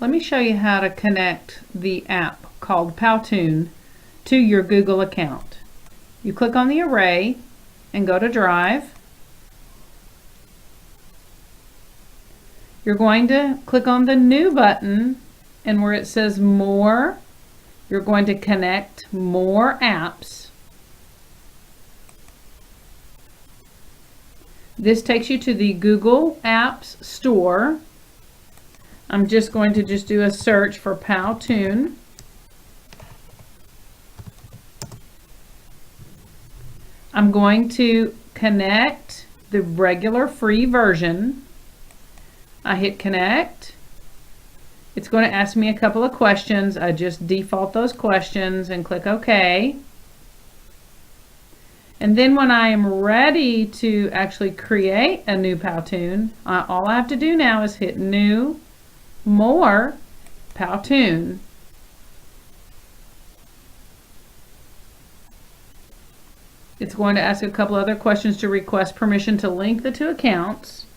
Let me show you how to connect the app called Powtoon to your Google account. You click on the array and go to Drive. You're going to click on the New button, and where it says More, you're going to connect more apps. This takes you to the Google Apps Store. I'm just going to do a search for Powtoon. I'm going to connect the regular free version. I hit connect. It's going to ask me a couple of questions. I just default those questions and click OK. And then when I am ready to actually create a new Powtoon, all I have to do now is hit New, More, Powtoon. It's going to ask a couple other questions to request permission to link the two accounts.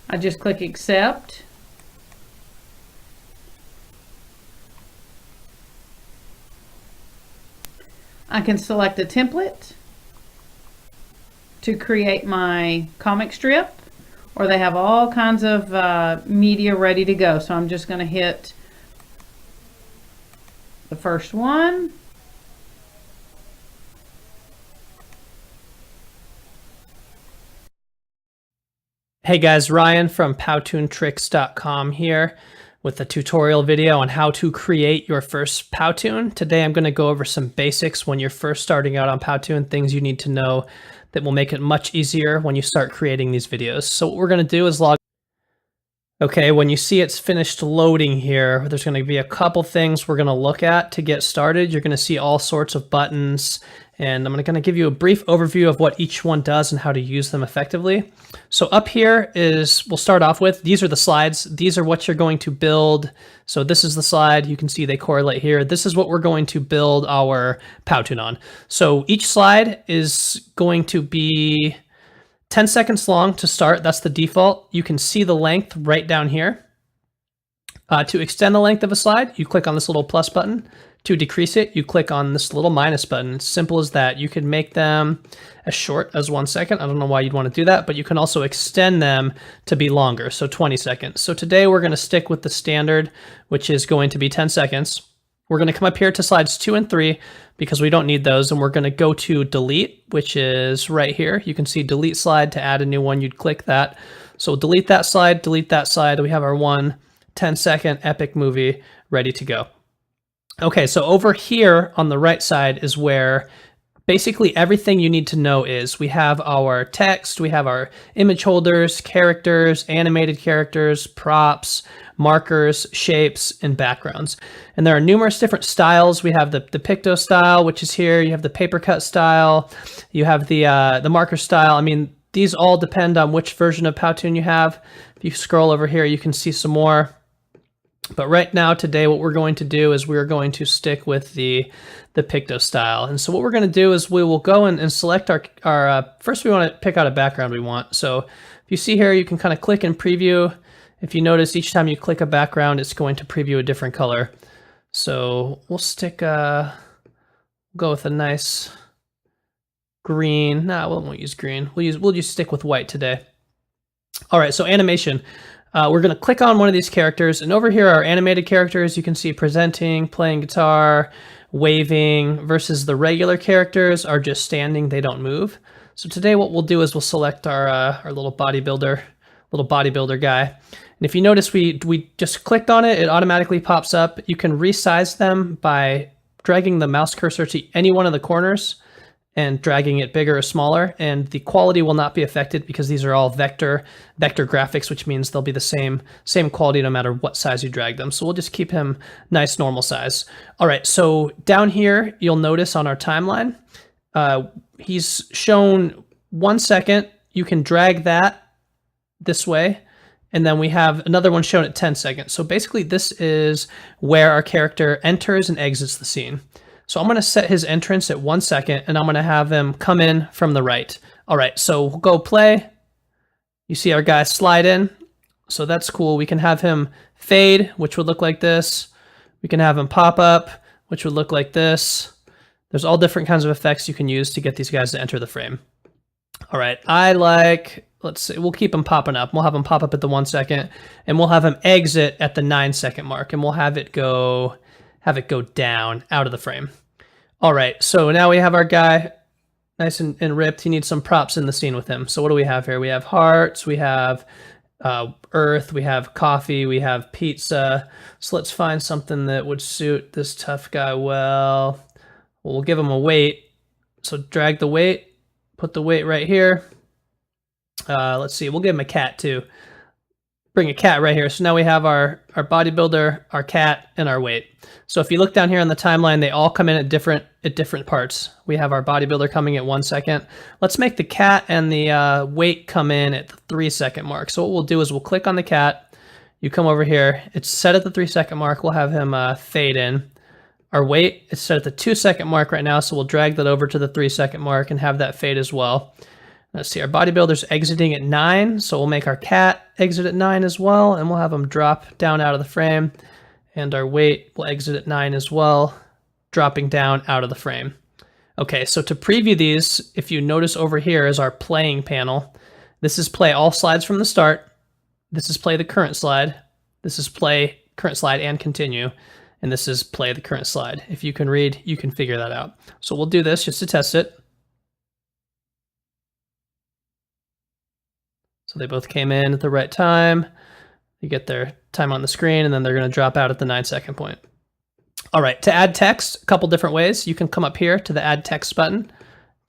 I just click Accept. I can select a template to create my comic strip, or they have all kinds of media ready to go. So I'm just going to hit the first one. Hey guys, Ryan from PowtoonTricks.com here with a tutorial video on how to create your first Powtoon. Today I'm going to go over some basics when you're first starting out on Powtoon, things you need to know that will make it much easier when you start creating these videos. So what we're going to do is log. Okay, when you see it's finished loading here, there's going to be a couple things we're going to look at to get started. You're going to see all sorts of buttons, and I'm going to give you a brief overview of what each one does and how to use them effectively. So up here is, we'll start off with, these are the slides. These are what you're going to build. So this is the slide. You can see they correlate here. This is what we're going to build our Powtoon on. So each slide is going to be 10 seconds long to start. That's the default. You can see the length right down here. To extend the length of a slide, you click on this little plus button. To decrease it, you click on this little minus button. It's simple as that. You can make them as short as 1 second. I don't know why you'd want to do that, but you can also extend them to be longer, so 20 seconds. So today we're going to stick with the standard, which is going to be 10 seconds. We're going to come up here to slides 2 and 3 because we don't need those, and we're going to go to delete, which is right here. You can see delete slide. To add a new one, you'd click that. So delete that slide, delete that slide. We have our 10-second epic movie ready to go. Okay, so over here on the right side is where basically everything you need to know is. We have our text, we have our image holders, characters, animated characters, props, markers, shapes, and backgrounds. And there are numerous different styles. We have the picto style, which is here. You have the paper cut style. You have the marker style. I mean, these all depend on which version of Powtoon you have. If you scroll over here, you can see some more. But right now, today, what we're going to do is we're going to stick with the picto style. And so what we're going to do is we will go and select our first we want to pick out a background we want. So if you see here, you can kind of click and preview. If you notice, each time you click a background, it's going to preview a different color. So we'll go with a nice green. No, we won't use green. We'll just stick with white today. All right, so animation. We're going to click on one of these characters, and over here are animated characters. You can see presenting, playing guitar, waving, versus the regular characters are just standing, they don't move. So today what we'll do is we'll select our little bodybuilder guy. And if you notice, we just clicked on it, it automatically pops up. You can resize them by dragging the mouse cursor to any one of the corners and dragging it bigger or smaller, and the quality will not be affected because these are all vector graphics, which means they'll be the same quality no matter what size you drag them. So we'll just keep him nice normal size. All right, so down here you'll notice on our timeline, he's shown 1 second. You can drag that this way, and then we have another one shown at 10 seconds. So basically this is where our character enters and exits the scene. So I'm going to set his entrance at 1 second, and I'm going to have him come in from the right. All right, so we'll go play. You see our guy slide in. So that's cool. We can have him fade, which would look like this. We can have him pop up, which would look like this. There's all different kinds of effects you can use to get these guys to enter the frame. All right, I like, let's see, we'll keep him popping up. We'll have him pop up at the 1 second, and we'll have him exit at the 9 second mark, and we'll have it go down out of the frame. All right, so now we have our guy nice and ripped. He needs some props in the scene with him. So what do we have here? We have hearts, we have earth, we have coffee, we have pizza. So let's find something that would suit this tough guy well. We'll give him a weight. So drag the weight, put the weight right here. Let's see, we'll give him a cat too. Bring a cat right here. So now we have our bodybuilder, our cat, and our weight. So if you look down here on the timeline, they all come in at different parts. We have our bodybuilder coming at 1 second. Let's make the cat and the weight come in at the 3 second mark. So what we'll do is we'll click on the cat. You come over here. It's set at the 3 second mark. We'll have him fade in. Our weight is set at the 2 second mark right now. So we'll drag that over to the 3 second mark and have that fade as well. Let's see, our bodybuilder's exiting at 9, so we'll make our cat exit at 9 as well, and we'll have him drop down out of the frame. And our weight will exit at 9 as well, dropping down out of the frame. Okay, so to preview these, if you notice over here is our playing panel. This is play all slides from the start. This is play the current slide. This is play current slide and continue. And this is play the current slide. If you can read, you can figure that out. So we'll do this just to test it. So they both came in at the right time. You get their time on the screen, and then they're going to drop out at the 9 second point. All right, to add text, a couple different ways. You can come up here to the Add Text button,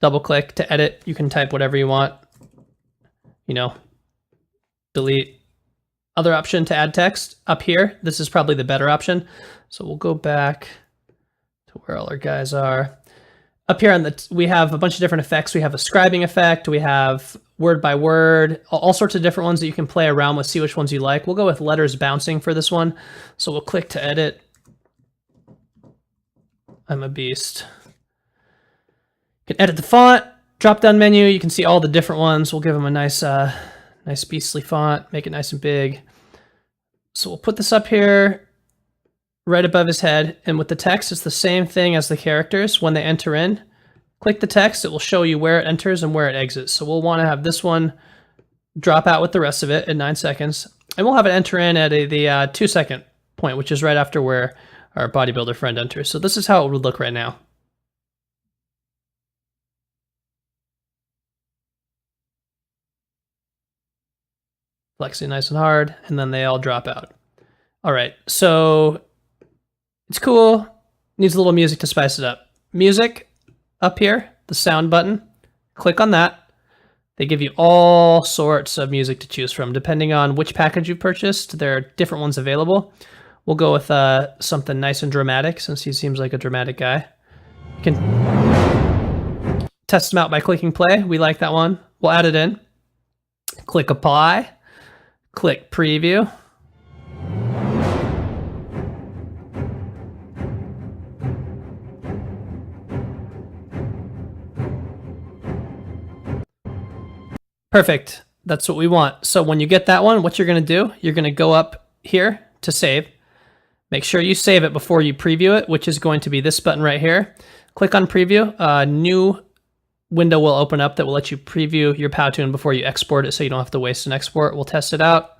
double click to edit. You can type whatever you want. You know, delete. Other option to add text up here. This is probably the better option. So we'll go back to where all our guys are. Up here on the, we have a bunch of different effects. We have a scribing effect. We have word by word, all sorts of different ones that you can play around with, see which ones you like. We'll go with letters bouncing for this one. So we'll click to edit. I'm a beast. You can edit the font, drop down menu. You can see all the different ones. We'll give them a nice, nice beastly font, make it nice and big. So we'll put this up here right above his head. And with the text, it's the same thing as the characters. When they enter in, click the text, it will show you where it enters and where it exits. So we'll want to have this one drop out with the rest of it at 9 seconds. And we'll have it enter in at the 2 second point, which is right after where our bodybuilder friend enters. So this is how it would look right now. Flexing nice and hard, and then they all drop out. All right, so it's cool. Needs a little music to spice it up. Music up here, the sound button. Click on that. They give you all sorts of music to choose from. Depending on which package you purchased, there are different ones available. We'll go with something nice and dramatic, since he seems like a dramatic guy. You can test them out by clicking play. We like that one. We'll add it in. Click apply. Click preview. Perfect. That's what we want. So when you get that one, what you're going to do, you're going to go up here to save. Make sure you save it before you preview it, which is going to be this button right here. Click on preview. A new window will open up that will let you preview your Powtoon before you export it, so you don't have to waste an export. We'll test it out.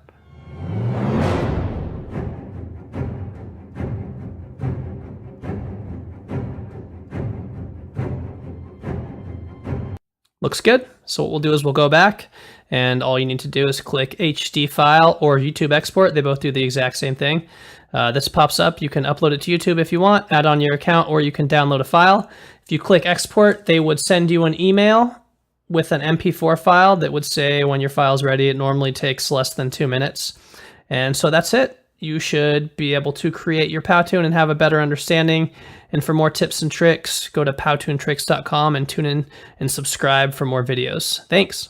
Looks good. So what we'll do is we'll go back, and all you need to do is click HD file or YouTube export. They both do the exact same thing. This pops up. You can upload it to YouTube if you want, add on your account, or you can download a file. If you click export, they would send you an email with an MP4 file that would say when your file's ready. It normally takes less than 2 minutes. And so that's it. You should be able to create your Powtoon and have a better understanding. And for more tips and tricks, go to powtoontricks.com and tune in and subscribe for more videos. Thanks.